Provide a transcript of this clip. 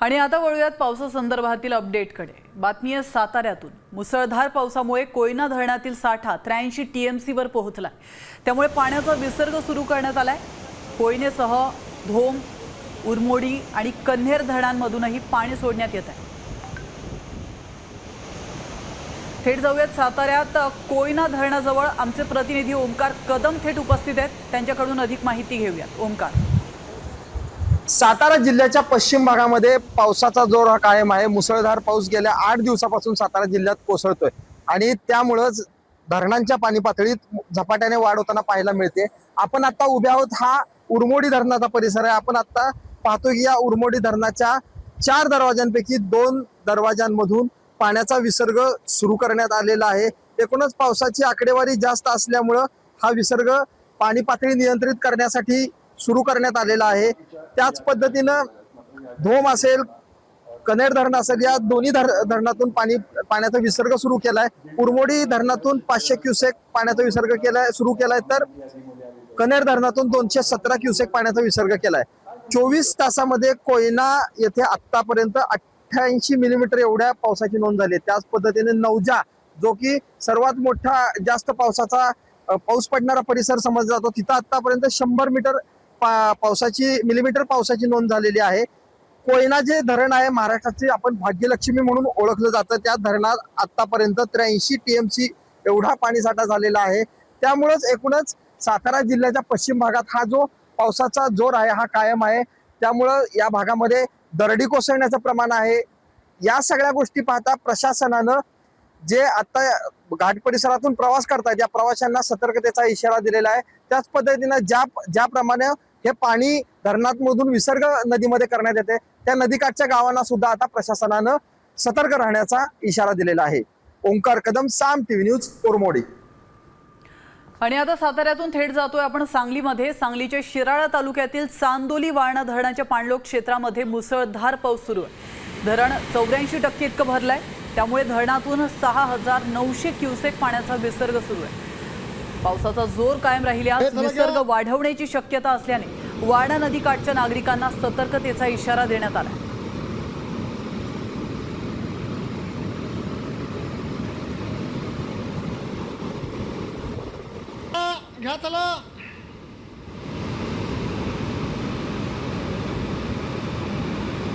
आणि आता वळूयात पावसासंदर्भातील अपडेटकडे। बातमी आहे साताऱ्यातून। मुसळधार पावसामुळे कोयना धरणातील साठा 83 टीएमसी वर पोहोचलाय। त्यामुळे पाण्याचा विसर्ग सुरू करण्यात आलाय। कोयनेसह धोम, उरमोडी आणि कन्हेर धरणांमधूनही पाणी सोडण्यात येत आहे। थेट जाऊयात साताऱ्यात कोयना धरणाजवळ आमचे प्रतिनिधी ओमकार कदम थेट उपस्थित आहेत। त्यांच्याकडून अधिक माहिती घेऊयात। ओमकार, सातारा जिल्ह्याच्या पश्चिम भागामध्ये पावसाचा जोर हा कायम आहे। मुसळधार पाऊस गेल्या 8 दिवसापासून सातारा जिल्ह्यात कोसळतोय आणि त्यामुळेच धरणांच्या पाणी पातळीत झपाट्याने वाढ होताना पाहायला मिळते। आपण आता उभे आहोत, हा उरमोडी धरणाचा परिसर आहे। आपण आता पाहतो की या उरमोडी धरणाच्या 4 दरवाजांपैकी 2 दरवाजांमधून पाण्याचा विसर्ग सुरू करण्यात आलेला आहे। एकूणच पावसाची आकडेवारी जास्त असल्यामुळे हा विसर्ग पाणी पातळी नियंत्रित करण्यासाठी सुरू करण्यात आलेला आहे। त्याच पद्धतीनं धोम असेल, कन्हेर धरण असेल, या दोन्ही धरणातून पाण्याचा विसर्ग सुरू केलाय। उरमोडी धरणातून 500 क्युसेक पाण्याचा विसर्ग सुरू केलाय, तर कन्हेर धरणातून 217 क्युसेक पाण्याचा विसर्ग केलाय। 24 तासामध्ये कोयना येथे आतापर्यंत 88 मिलीमीटर एवढ्या पावसाची नोंद झाली। त्याच पद्धतीने नौजा, जो की सर्वात मोठा जास्त पाऊस पडणारा परिसर समजला जातो, तिथं आतापर्यंत 100 मिलीमीटर पावसाची नोंद झालेली आहे। कोयना जे धरण आहे, महाराष्ट्राचे आपण भाग्यलक्ष्मी म्हणून ओळखलं जातं, त्या धरणात आतापर्यंत 83 टीएमसी एवढा पाणीसाठा झालेला आहे। त्यामुळेच एकूणच सातारा जिल्ह्याच्या पश्चिम भागात हा जो पावसाचा जोर आहे हा कायम आहे। त्यामुळं या भागामध्ये दरडी कोसळण्याचं प्रमाण आहे। या सगळ्या गोष्टी पाहता प्रशासनानं जे आता घाट परिसरातून प्रवास करतात या प्रवाशांना सतर्कतेचा इशारा दिलेला आहे। त्याच पद्धतीनं ज्याप्रमाणे हे पाणी धरणातमधून विसर्ग नदीमध्ये करण्यात येते, त्या नदीकाठच्या गावांना सुद्धा आता प्रशासनानं सतर्क राहण्याचा इशारा दिलेला आहे। ओंकार कदम, साम टीव्ही न्यूज, उरमोडी। आणि आता साताऱ्यातून थेट जातोय आपण सांगलीमध्ये। सांगलीच्या शिराळा तालुक्यातील चांदोली वारणा धरणाच्या पाणलोट क्षेत्रामध्ये मुसळधार पाऊस सुरू आहे। धरण 84% इतकं भरलंय। त्यामुळे धरणातून 6900 क्युसेक पाण्याचा विसर्ग सुरू आहे। पावसाचा जोर कायम राहिल्यास विसर्ग वाढवण्याची शक्यता असल्याने वारणा नदीकाठच्या नागरिकांना सतर्कतेचा इशारा देण्यात आला। घ्या चला।